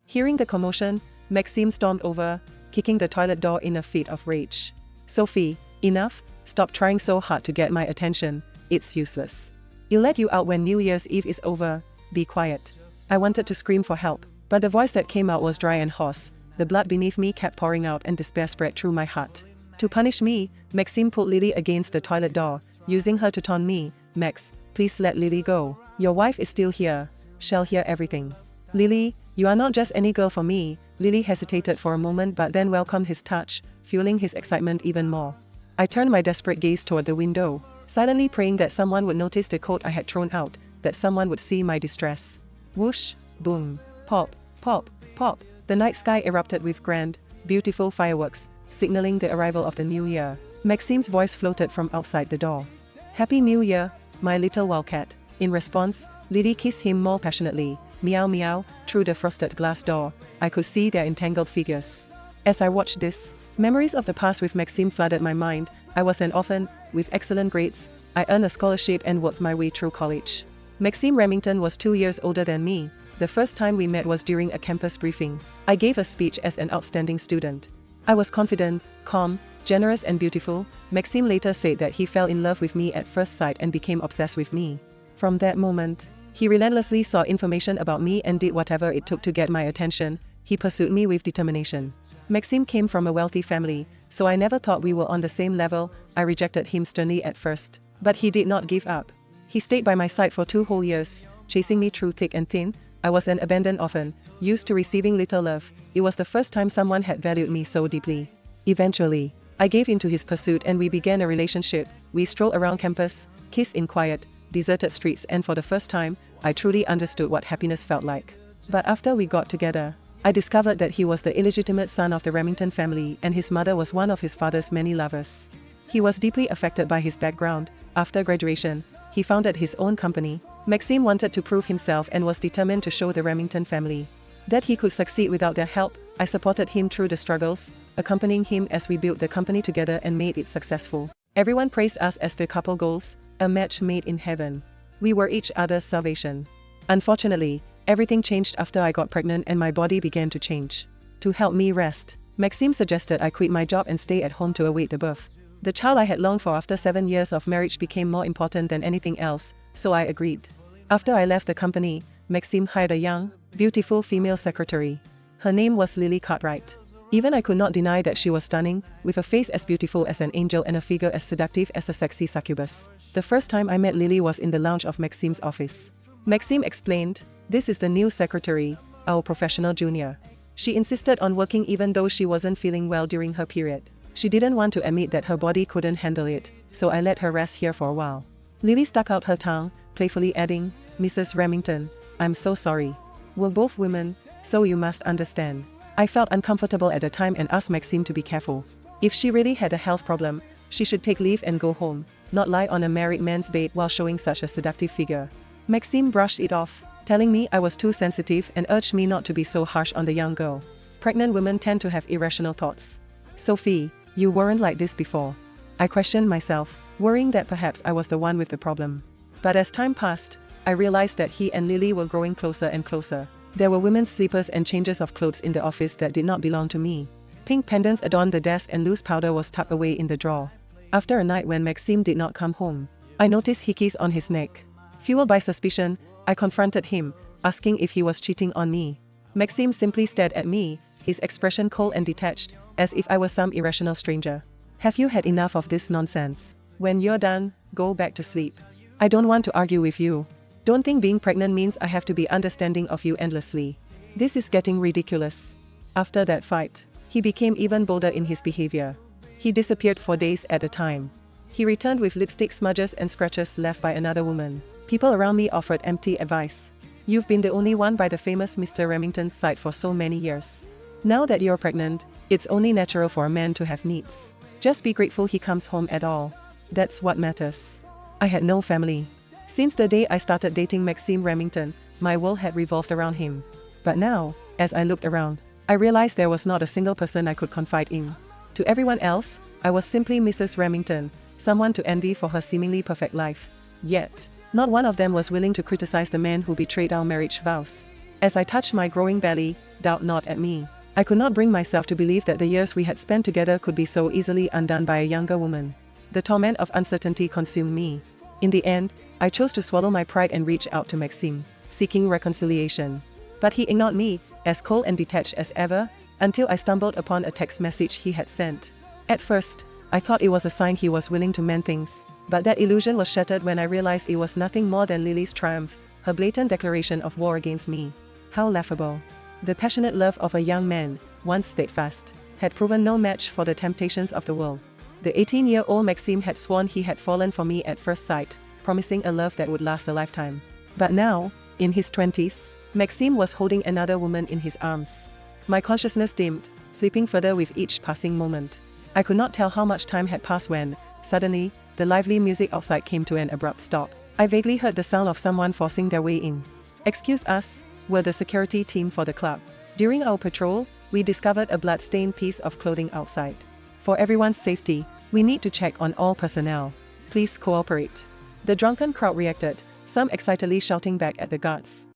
Hearing the commotion, Maxime stormed over, kicking the toilet door in a fit of rage. Sophie, enough, stop trying so hard to get my attention, it's useless. I'll let you out when New Year's Eve is over, be quiet. I wanted to scream for help, but the voice that came out was dry and hoarse. The blood beneath me kept pouring out and despair spread through my heart. To punish me, Maxime pulled Lily against the toilet door, using her to taunt me. Max, please let Lily go. Your wife is still here. She'll hear everything. Lily, you are not just any girl for me. Lily hesitated for a moment but then welcomed his touch, fueling his excitement even more. I turned my desperate gaze toward the window, silently praying that someone would notice the coat I had thrown out, that someone would see my distress. Whoosh, boom, pop, pop, pop. The night sky erupted with grand, beautiful fireworks, signaling the arrival of the new year. Maxime's voice floated from outside the door. Happy New Year, my little wildcat. In response, Lily kissed him more passionately. Meow meow, through the frosted glass door, I could see their entangled figures. As I watched this, memories of the past with Maxime flooded my mind. I was an orphan, with excellent grades. I earned a scholarship and worked my way through college. Maxime Remington was 2 years older than me. The first time we met was during a campus briefing. I gave a speech as an outstanding student. I was confident, calm, generous and beautiful. Maxime later said that he fell in love with me at first sight and became obsessed with me. From that moment, he relentlessly sought information about me and did whatever it took to get my attention. He pursued me with determination. Maxime came from a wealthy family, so I never thought we were on the same level. I rejected him sternly at first. But he did not give up. He stayed by my side for 2 whole years, chasing me through thick and thin. I was an abandoned orphan, used to receiving little love. It was the first time someone had valued me so deeply. Eventually, I gave in to his pursuit and we began a relationship. We strolled around campus, kissed in quiet, deserted streets, and for the first time, I truly understood what happiness felt like. But after we got together, I discovered that he was the illegitimate son of the Remington family and his mother was one of his father's many lovers. He was deeply affected by his background. After graduation, he founded his own company. Maxime wanted to prove himself and was determined to show the Remington family that he could succeed without their help. I supported him through the struggles, accompanying him as we built the company together and made it successful. Everyone praised us as the couple goals, a match made in heaven. We were each other's salvation. Unfortunately, everything changed after I got pregnant and my body began to change. To help me rest, Maxime suggested I quit my job and stay at home to await the birth. The child I had longed for after 7 years of marriage became more important than anything else, so I agreed. After I left the company, Maxime hired a young, beautiful female secretary. Her name was Lily Cartwright. Even I could not deny that she was stunning, with a face as beautiful as an angel and a figure as seductive as a sexy succubus. The first time I met Lily was in the lounge of Maxime's office. Maxime explained, "This is the new secretary, our professional junior." She insisted on working even though she wasn't feeling well during her period. She didn't want to admit that her body couldn't handle it, so I let her rest here for a while. Lily stuck out her tongue, playfully adding, "Mrs. Remington, I'm so sorry. We're both women, so you must understand." I felt uncomfortable at the time and asked Maxime to be careful. If she really had a health problem, she should take leave and go home, not lie on a married man's bed while showing such a seductive figure. Maxime brushed it off, telling me I was too sensitive and urged me not to be so harsh on the young girl. Pregnant women tend to have irrational thoughts. "Sophie, you weren't like this before." I questioned myself, worrying that perhaps I was the one with the problem. But as time passed, I realized that he and Lily were growing closer and closer. There were women's slippers and changes of clothes in the office that did not belong to me. Pink pendants adorned the desk and loose powder was tucked away in the drawer. After a night when Maxime did not come home, I noticed hickeys on his neck. Fueled by suspicion, I confronted him, asking if he was cheating on me. Maxime simply stared at me, his expression cold and detached, as if I was some irrational stranger. "Have you had enough of this nonsense? When you're done, go back to sleep. I don't want to argue with you. Don't think being pregnant means I have to be understanding of you endlessly. This is getting ridiculous." After that fight, he became even bolder in his behavior. He disappeared for days at a time. He returned with lipstick smudges and scratches left by another woman. People around me offered empty advice. "You've been the only one by the famous Mr. Remington's side for so many years. Now that you're pregnant, it's only natural for a man to have needs. Just be grateful he comes home at all. That's what matters." I had no family. Since the day I started dating Maxime Remington, my world had revolved around him. But now, as I looked around, I realized there was not a single person I could confide in. To everyone else, I was simply Mrs. Remington, someone to envy for her seemingly perfect life. Yet, not one of them was willing to criticize the man who betrayed our marriage vows. As I touched my growing belly, doubt not at me. I could not bring myself to believe that the years we had spent together could be so easily undone by a younger woman. The torment of uncertainty consumed me. In the end, I chose to swallow my pride and reach out to Maxime, seeking reconciliation. But he ignored me, as cold and detached as ever, until I stumbled upon a text message he had sent. At first, I thought it was a sign he was willing to mend things, but that illusion was shattered when I realized it was nothing more than Lily's triumph, her blatant declaration of war against me. How laughable. The passionate love of a young man, once steadfast, had proven no match for the temptations of the world. The 18-year-old Maxime had sworn he had fallen for me at first sight, promising a love that would last a lifetime. But now, in his 20s, Maxime was holding another woman in his arms. My consciousness dimmed, slipping further with each passing moment. I could not tell how much time had passed when, suddenly, the lively music outside came to an abrupt stop. I vaguely heard the sound of someone forcing their way in. "Excuse us," were the security team for the club. During our patrol, we discovered a blood-stained piece of clothing outside. For everyone's safety, we need to check on all personnel. Please cooperate. The drunken crowd reacted, some excitedly shouting back at the guards.